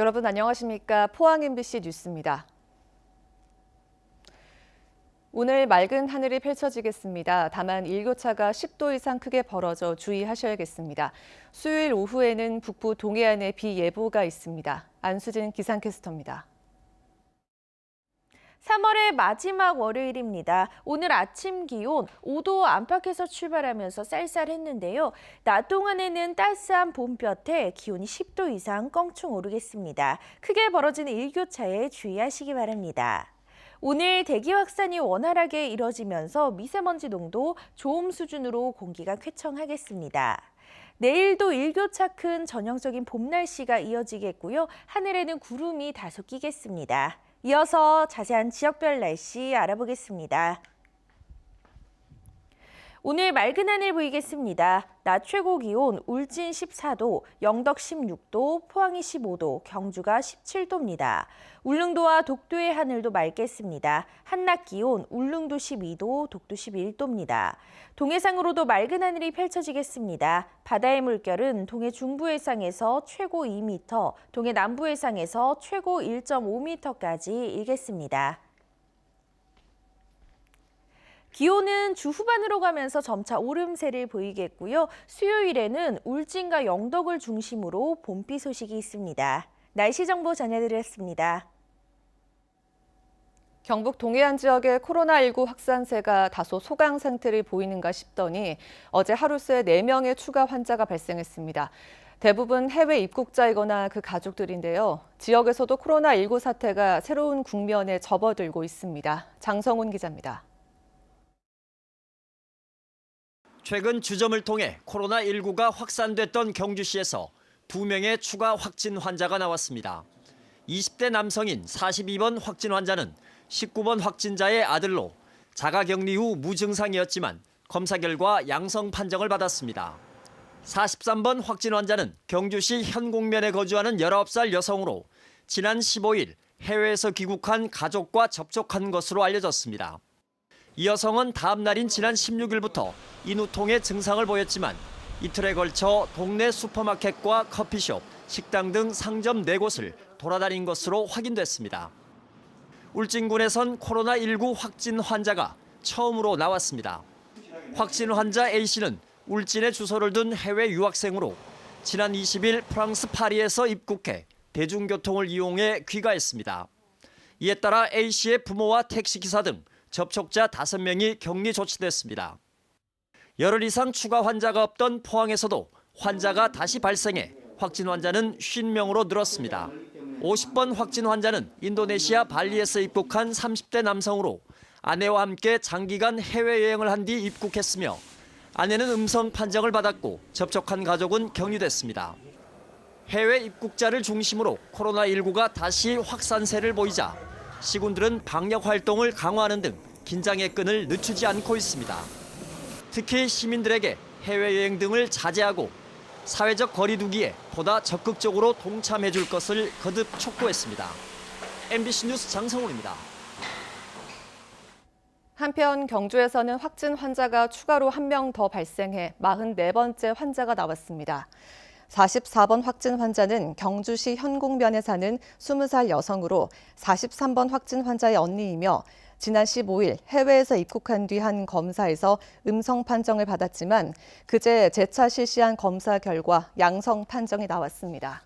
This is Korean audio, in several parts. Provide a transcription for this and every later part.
여러분 안녕하십니까? 포항 MBC 뉴스입니다. 오늘 맑은 하늘이 펼쳐지겠습니다. 다만 일교차가 10도 이상 크게 벌어져 주의하셔야겠습니다. 수요일 오후에는 북부 동해안에 비 예보가 있습니다. 안수진 기상캐스터입니다. 3월의 마지막 월요일입니다. 오늘 아침 기온 5도 안팎에서 출발하면서 쌀쌀했는데요. 낮 동안에는 따스한 봄볕에 기온이 10도 이상 껑충 오르겠습니다. 크게 벌어지는 일교차에 주의하시기 바랍니다. 오늘 대기 확산이 원활하게 이뤄지면서 미세먼지 농도 좋음 수준으로 공기가 쾌청하겠습니다. 내일도 일교차 큰 전형적인 봄 날씨가 이어지겠고요. 하늘에는 구름이 다소 끼겠습니다. 이어서 자세한 지역별 날씨 알아보겠습니다. 오늘 맑은 하늘 보이겠습니다. 낮 최고 기온 울진 14도, 영덕 16도, 포항이 15도, 경주가 17도입니다. 울릉도와 독도의 하늘도 맑겠습니다. 한낮 기온 울릉도 12도, 독도 11도입니다. 동해상으로도 맑은 하늘이 펼쳐지겠습니다. 바다의 물결은 동해 중부 해상에서 최고 2m, 동해 남부 해상에서 최고 1.5m까지 일겠습니다. 기온은 주 후반으로 가면서 점차 오름세를 보이겠고요. 수요일에는 울진과 영덕을 중심으로 봄비 소식이 있습니다. 날씨 정보 전해드렸습니다. 경북 동해안 지역의 코로나19 확산세가 다소 소강 상태를 보이는가 싶더니 어제 하루 새 4명의 추가 환자가 발생했습니다. 대부분 해외 입국자이거나 그 가족들인데요. 지역에서도 코로나19 사태가 새로운 국면에 접어들고 있습니다. 장성훈 기자입니다. 최근 주점을 통해 코로나19가 확산됐던 경주시에서 2명의 추가 확진 환자가 나왔습니다. 20대 남성인 42번 확진 환자는 19번 확진자의 아들로 자가격리 후 무증상이었지만 검사 결과 양성 판정을 받았습니다. 43번 확진 환자는 경주시 현곡면에 거주하는 19살 여성으로 지난 15일 해외에서 귀국한 가족과 접촉한 것으로 알려졌습니다. 이 여성은 다음 날인 지난 16일부터 인후통의 증상을 보였지만 이틀에 걸쳐 동네 슈퍼마켓과 커피숍, 식당 등 상점 4곳을 돌아다닌 것으로 확인됐습니다. 울진군에선 코로나19 확진 환자가 처음으로 나왔습니다. 확진 환자 A씨는 울진에 주소를 둔 해외 유학생으로 지난 20일 프랑스 파리에서 입국해 대중교통을 이용해 귀가했습니다. 이에 따라 A씨의 부모와 택시기사 등 접촉자 5명이 격리 조치됐습니다. 열흘 이상 추가 환자가 없던 포항에서도 환자가 다시 발생해 확진 환자는 50명으로 늘었습니다. 50번 확진 환자는 인도네시아 발리에서 입국한 30대 남성으로 아내와 함께 장기간 해외여행을 한 뒤 입국했으며 아내는 음성 판정을 받았고 접촉한 가족은 격리됐습니다. 해외 입국자를 중심으로 코로나19가 다시 확산세를 보이자 시군들은 방역 활동을 강화하는 등 긴장의 끈을 늦추지 않고 있습니다. 특히 시민들에게 해외여행 등을 자제하고 사회적 거리 두기에 보다 적극적으로 동참해 줄 것을 거듭 촉구했습니다. MBC 뉴스 장성훈입니다. 한편 경주에서는 확진 환자가 추가로 1명 더 발생해 44번째 환자가 나왔습니다. 44번 확진 환자는 경주시 현곡면에 사는 20살 여성으로 43번 확진 환자의 언니이며 지난 15일 해외에서 입국한 뒤 한 검사에서 음성 판정을 받았지만 그제 재차 실시한 검사 결과 양성 판정이 나왔습니다.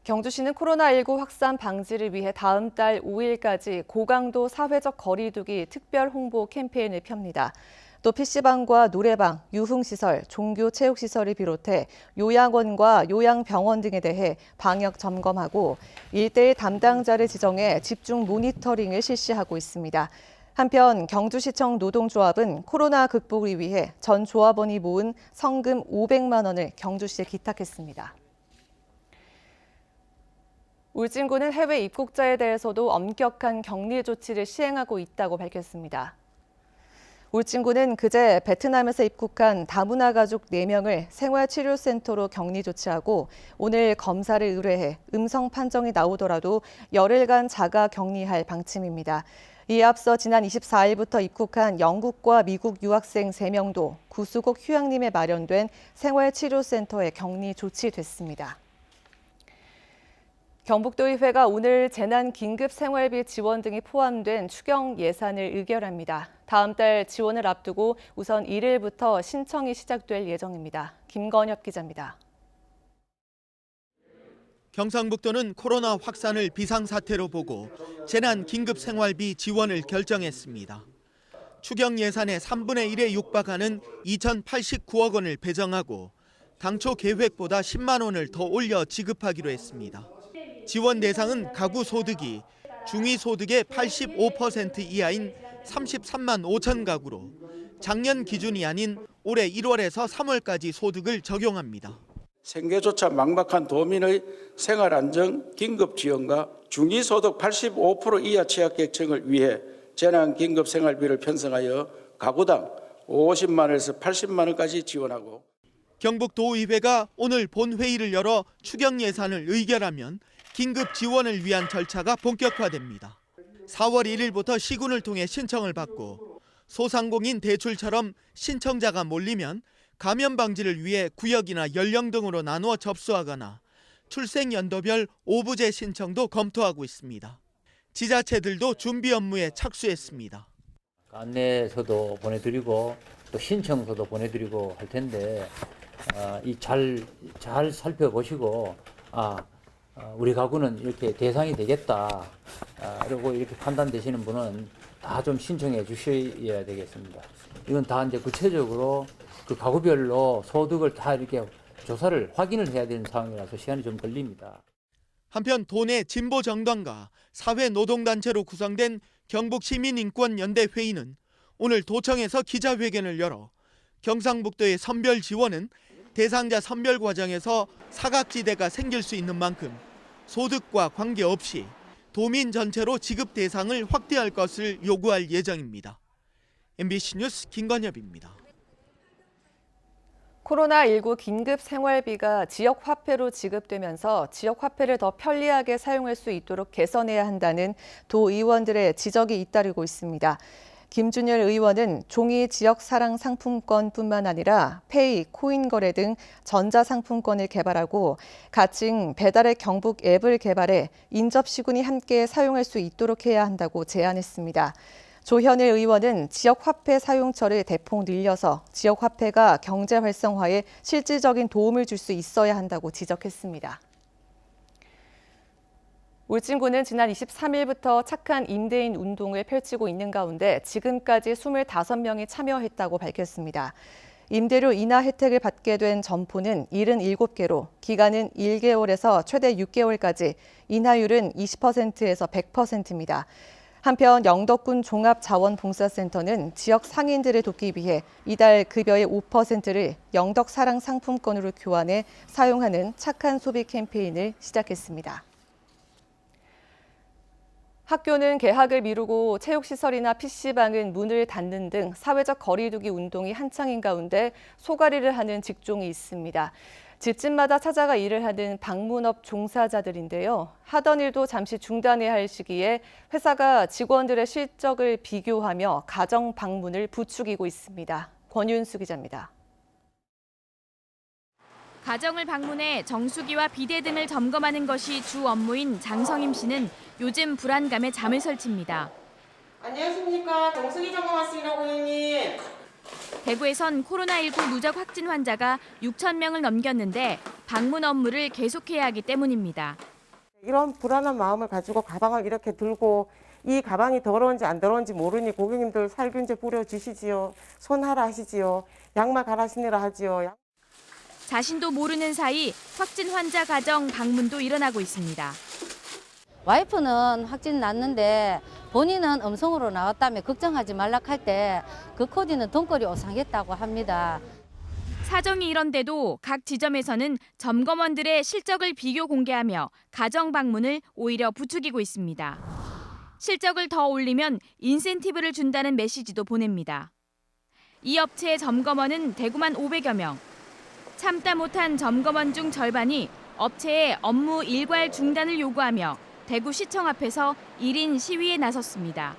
경주시는 코로나19 확산 방지를 위해 다음 달 5일까지 고강도 사회적 거리 두기 특별 홍보 캠페인을 펴니다. 또 PC방과 노래방, 유흥시설, 종교체육시설을 비롯해 요양원과 요양병원 등에 대해 방역 점검하고 1:1 담당자를 지정해 집중 모니터링을 실시하고 있습니다. 한편 경주시청 노동조합은 코로나 극복을 위해 전 조합원이 모은 성금 500만 원을 경주시에 기탁했습니다. 울진군은 해외 입국자에 대해서도 엄격한 격리 조치를 시행하고 있다고 밝혔습니다. 울진군은 그제 베트남에서 입국한 다문화 가족 4명을 생활치료센터로 격리 조치하고 오늘 검사를 의뢰해 음성 판정이 나오더라도 열흘간 자가 격리할 방침입니다. 이에 앞서 지난 24일부터 입국한 영국과 미국 유학생 3명도 구수국 휴양림에 마련된 생활치료센터에 격리 조치됐습니다. 경북도의회가 오늘 재난 긴급 생활비 지원 등이 포함된 추경 예산을 의결합니다. 다음 달 지원을 앞두고 우선 1일부터 신청이 시작될 예정입니다. 김건엽 기자입니다. 경상북도는 코로나 확산을 비상사태로 보고 재난 긴급 생활비 지원을 결정했습니다. 추경 예산의 3분의 1에 육박하는 2,089억 원을 배정하고 당초 계획보다 10만 원을 더 올려 지급하기로 했습니다. 지원 대상은 가구 소득이 중위소득의 85% 이하인 33만 5천 가구로 작년 기준이 아닌 올해 1월에서 3월까지 소득을 적용합니다. 생계조차 막막한 도민의 생활안정 긴급지원과 중위소득 85% 이하 취약계층을 위해 재난긴급생활비를 편성하여 가구당 50만 원에서 80만 원까지 지원하고 경북도의회가 오늘 본회의를 열어 추경 예산을 의결하면 긴급 지원을 위한 절차가 본격화됩니다. 4월 1일부터 시군을 통해 신청을 받고 소상공인 대출처럼 신청자가 몰리면 감염 방지를 위해 구역이나 연령 등으로 나누어 접수하거나 출생연도별 오부제 신청도 검토하고 있습니다. 지자체들도 준비 업무에 착수했습니다. 안내서도 보내드리고 또 신청서도 보내드리고 할 텐데 잘 살펴보시고 우리 가구는 이렇게 대상이 되겠다 그리고 이렇게 판단되시는 분은 다 좀 신청해 주셔야 되겠습니다. 이건 다 이제 구체적으로 그 가구별로 소득을 다 이렇게 조사를 확인을 해야 되는 상황이라서 시간이 좀 걸립니다. 한편 도내 진보 정당과 사회노동단체로 구성된 경북시민인권연대 회의는 오늘 도청에서 기자회견을 열어 경상북도의 선별 지원은 대상자 선별 과정에서 사각지대가 생길 수 있는 만큼 소득과 관계없이 도민 전체로 지급 대상을 확대할 것을 요구할 예정입니다. MBC 뉴스 김건엽입니다. 코로나19 긴급 생활비가 지역 화폐로 지급되면서 지역 화폐를 더 편리하게 사용할 수 있도록 개선해야 한다는 도의원들의 지적이 잇따르고 있습니다. 김준열 의원은 종이 지역 사랑 상품권뿐만 아니라 페이, 코인 거래 등 전자상품권을 개발하고 가칭 배달의 경북 앱을 개발해 인접시군이 함께 사용할 수 있도록 해야 한다고 제안했습니다. 조현일 의원은 지역 화폐 사용처를 대폭 늘려서 지역 화폐가 경제 활성화에 실질적인 도움을 줄 수 있어야 한다고 지적했습니다. 울진군은 지난 23일부터 착한 임대인 운동을 펼치고 있는 가운데 지금까지 25명이 참여했다고 밝혔습니다. 임대료 인하 혜택을 받게 된 점포는 77개로 기간은 1개월에서 최대 6개월까지 인하율은 20%에서 100%입니다. 한편 영덕군 종합자원봉사센터는 지역 상인들을 돕기 위해 이달 급여의 5%를 영덕사랑 상품권으로 교환해 사용하는 착한 소비 캠페인을 시작했습니다. 학교는 개학을 미루고 체육시설이나 PC방은 문을 닫는 등 사회적 거리 두기 운동이 한창인 가운데 소가리를 하는 직종이 있습니다. 집집마다 찾아가 일을 하는 방문업 종사자들인데요. 하던 일도 잠시 중단해야 할 시기에 회사가 직원들의 실적을 비교하며 가정 방문을 부추기고 있습니다. 권윤수 기자입니다. 가정을 방문해 정수기와 비데 등을 점검하는 것이 주 업무인 장성임 씨는 요즘 불안감에 잠을 설칩니다. 안녕하십니까. 정수기 점검 왔습니다, 고객님. 대구에선 코로나19 누적 확진 환자가 6천 명을 넘겼는데 방문 업무를 계속해야 하기 때문입니다. 이런 불안한 마음을 가지고 가방을 이렇게 들고 이 가방이 더러운지 안 더러운지 모르니 고객님들 살균제 뿌려주시지요. 손하라 하시지요. 양말 갈아 신으라 하지요. 자신도 모르는 사이 확진 환자 가정 방문도 일어나고 있습니다. 와이프는 확진 났는데 본인은 음성으로 나왔다며 걱정하지 말라 할 때 그 코디는 돈거리 오상했다고 합니다. 사정이 이런데도 각 지점에서는 점검원들의 실적을 비교 공개하며 가정 방문을 오히려 부추기고 있습니다. 실적을 더 올리면 인센티브를 준다는 메시지도 보냅니다. 이 업체의 점검원은 대구만 500여 명. 참다 못한 점검원 중 절반이 업체의 업무 일괄 중단을 요구하며 대구시청 앞에서 1인 시위에 나섰습니다.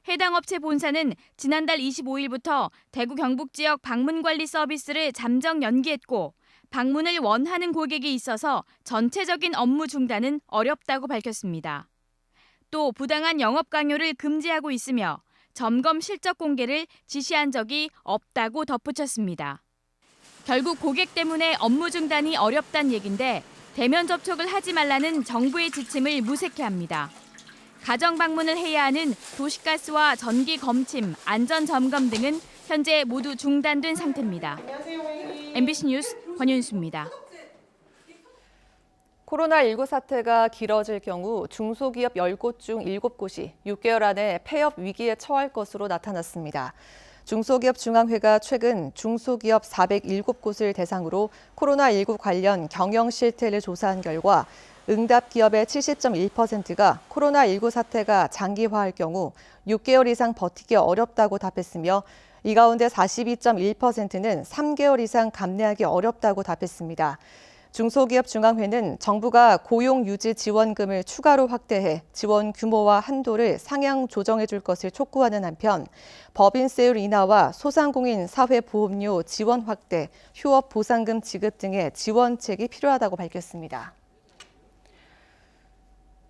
해당 업체 본사는 지난달 25일부터 대구 경북 지역 방문관리 서비스를 잠정 연기했고 방문을 원하는 고객이 있어서 전체적인 업무 중단은 어렵다고 밝혔습니다. 또 부당한 영업 강요를 금지하고 있으며 점검 실적 공개를 지시한 적이 없다고 덧붙였습니다. 결국 고객 때문에 업무 중단이 어렵다는 얘긴데 대면 접촉을 하지 말라는 정부의 지침을 무색해합니다. 가정 방문을 해야 하는 도시가스와 전기 검침, 안전 점검 등은 현재 모두 중단된 상태입니다. MBC 뉴스 권윤수입니다. 코로나19 사태가 길어질 경우 중소기업 10곳 중 7곳이 6개월 안에 폐업 위기에 처할 것으로 나타났습니다. 중소기업 중앙회가 최근 중소기업 407곳을 대상으로 코로나19 관련 경영 실태를 조사한 결과 응답 기업의 70.1%가 코로나19 사태가 장기화할 경우 6개월 이상 버티기 어렵다고 답했으며 이 가운데 42.1%는 3개월 이상 감내하기 어렵다고 답했습니다. 중소기업 중앙회는 정부가 고용 유지 지원금을 추가로 확대해 지원 규모와 한도를 상향 조정해 줄 것을 촉구하는 한편 법인세율 인하와 소상공인 사회보험료 지원 확대, 휴업 보상금 지급 등의 지원책이 필요하다고 밝혔습니다.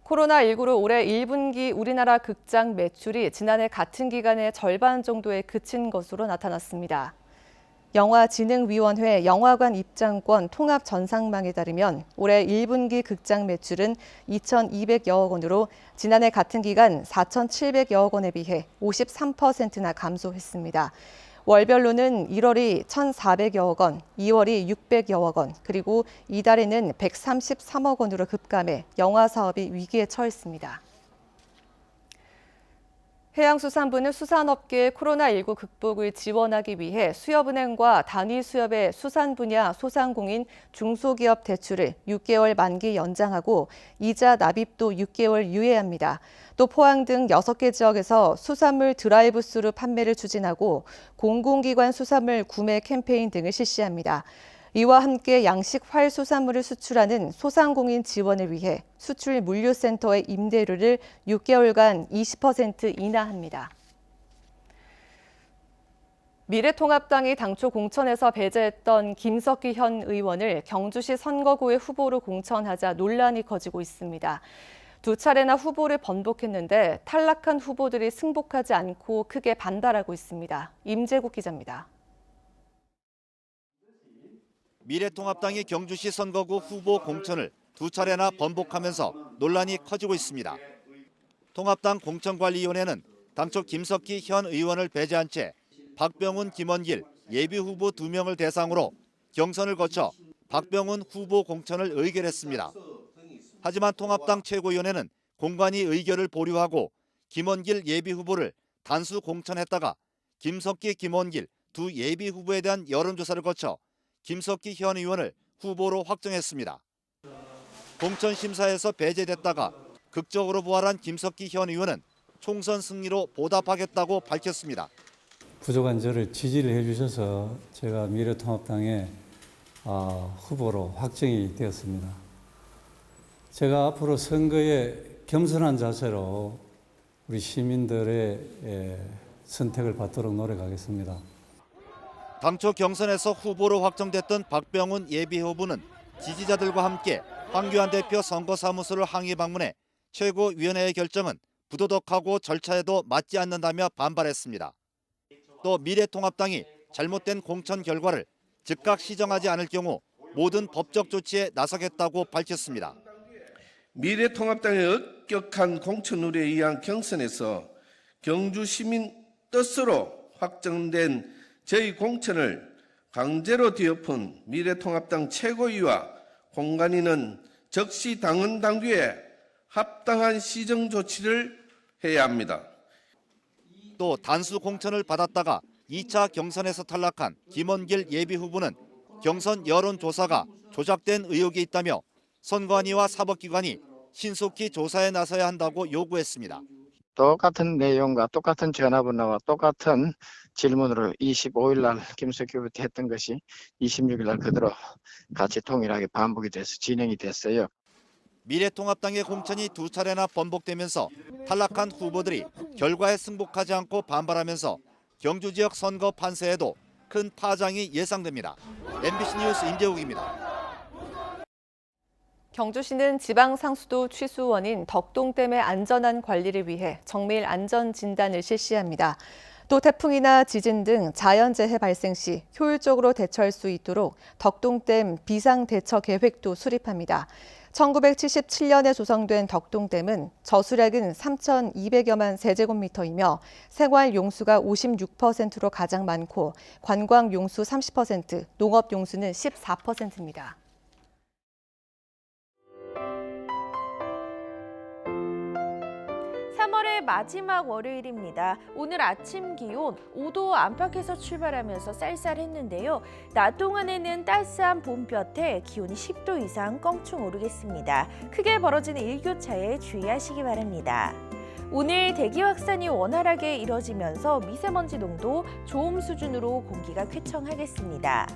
코로나19로 올해 1분기 우리나라 극장 매출이 지난해 같은 기간의 절반 정도에 그친 것으로 나타났습니다. 영화진흥위원회 영화관 입장권 통합 전상망에 따르면 올해 1분기 극장 매출은 2,200여억 원으로 지난해 같은 기간 4,700여억 원에 비해 53%나 감소했습니다. 월별로는 1월이 1,400여억 원, 2월이 600여억 원, 그리고 이달에는 133억 원으로 급감해 영화 사업이 위기에 처했습니다. 해양수산부는 수산업계의 코로나19 극복을 지원하기 위해 수협은행과 단위수협의 수산 분야 소상공인 중소기업 대출을 6개월 만기 연장하고 이자 납입도 6개월 유예합니다. 또 포항 등 6개 지역에서 수산물 드라이브스루 판매를 추진하고 공공기관 수산물 구매 캠페인 등을 실시합니다. 이와 함께 양식활 수산물을 수출하는 소상공인 지원을 위해 수출 물류센터의 임대료를 6개월간 20% 인하합니다. 미래통합당이 당초 공천에서 배제했던 김석기 현 의원을 경주시 선거구의 후보로 공천하자 논란이 커지고 있습니다. 두 차례나 후보를 번복했는데 탈락한 후보들이 승복하지 않고 크게 반발하고 있습니다. 임재국 기자입니다. 미래통합당이 경주시 선거구 후보 공천을 두 차례나 번복하면서 논란이 커지고 있습니다. 통합당 공천관리위원회는 당초 김석기 현 의원을 배제한 채 박병훈, 김원길 예비후보 2명을 대상으로 경선을 거쳐 박병훈 후보 공천을 의결했습니다. 하지만 통합당 최고위원회는 공관위 의결을 보류하고 김원길 예비후보를 단수 공천했다가 김석기, 김원길 두 예비후보에 대한 여론조사를 거쳐 김석기 현 의원을 후보로 확정했습니다. 공천 심사에서 배제됐다가 극적으로 부활한 김석기 현 의원은 총선 승리로 보답하겠다고 밝혔습니다. 부족한 저를 지지를 해주셔서 제가 미래통합당의 후보로 확정이 되었습니다. 제가 앞으로 선거에 겸손한 자세로 우리 시민들의 선택을 받도록 노력하겠습니다. 당초 경선에서 후보로 확정됐던 박병훈 예비후보는 지지자들과 함께 황교안 대표 선거사무소를 항의 방문해 최고위원회의 결정은 부도덕하고 절차에도 맞지 않는다며 반발했습니다. 또 미래통합당이 잘못된 공천 결과를 즉각 시정하지 않을 경우 모든 법적 조치에 나서겠다고 밝혔습니다. 미래통합당의 엄격한 공천 룰에 의한 경선에서 경주 시민 뜻으로 확정된 저희 공천을 강제로 뒤엎은 미래통합당 최고위와 공관위는 적시 당헌 당규에 합당한 시정 조치를 해야 합니다. 또 단수 공천을 받았다가 2차 경선에서 탈락한 김원길 예비후보는 경선 여론조사가 조작된 의혹이 있다며 선관위와 사법기관이 신속히 조사에 나서야 한다고 요구했습니다. 똑같은 내용과 똑같은 전화번호와 똑같은 질문으로 25일 날 김석기 후보한테 했던 것이 26일 날 그대로 같이 동일하게 반복이 돼서 진행이 됐어요. 미래통합당의 공천이 두 차례나 번복되면서 탈락한 후보들이 결과에 승복하지 않고 반발하면서 경주 지역 선거 판세에도 큰 파장이 예상됩니다. MBC 뉴스 임재욱입니다. 경주시는 지방상수도 취수원인 덕동댐의 안전한 관리를 위해 정밀 안전진단을 실시합니다. 또 태풍이나 지진 등 자연재해 발생 시 효율적으로 대처할 수 있도록 덕동댐 비상대처계획도 수립합니다. 1977년에 조성된 덕동댐은 저수량은 3,200여만 세제곱미터이며 생활용수가 56%로 가장 많고 관광용수 30%, 농업용수는 14%입니다. 마지막 월요일입니다. 오늘 아침 기온 5도 안팎에서 출발하면서 쌀쌀했는데요. 낮 동안에는 따스한 봄볕에 기온이 10도 이상 껑충 오르겠습니다. 크게 벌어지는 일교차에 주의하시기 바랍니다. 오늘 대기 확산이 원활하게 이뤄지면서 미세먼지 농도 좋음 수준으로 공기가 쾌청하겠습니다.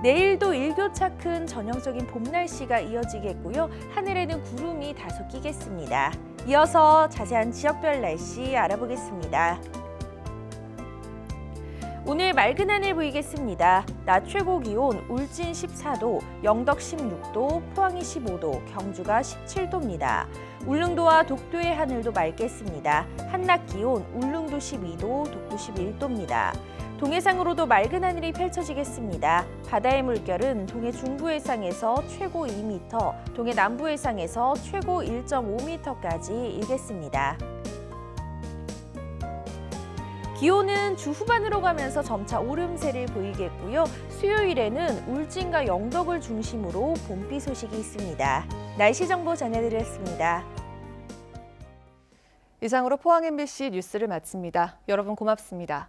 내일도 일교차 큰 전형적인 봄 날씨가 이어지겠고요. 하늘에는 구름이 다소 끼겠습니다. 이어서 자세한 지역별 날씨 알아보겠습니다. 오늘 맑은 하늘 보이겠습니다. 낮 최고 기온 울진 14도, 영덕 16도, 포항이 15도, 경주가 17도입니다. 울릉도와 독도의 하늘도 맑겠습니다. 한낮 기온 울릉도 12도, 독도 11도입니다. 동해상으로도 맑은 하늘이 펼쳐지겠습니다. 바다의 물결은 동해 중부해상에서 최고 2m, 동해 남부해상에서 최고 1.5m까지 일겠습니다. 기온은 주 후반으로 가면서 점차 오름세를 보이겠고요. 수요일에는 울진과 영덕을 중심으로 봄비 소식이 있습니다. 날씨 정보 전해드렸습니다. 이상으로 포항 MBC 뉴스를 마칩니다. 여러분 고맙습니다.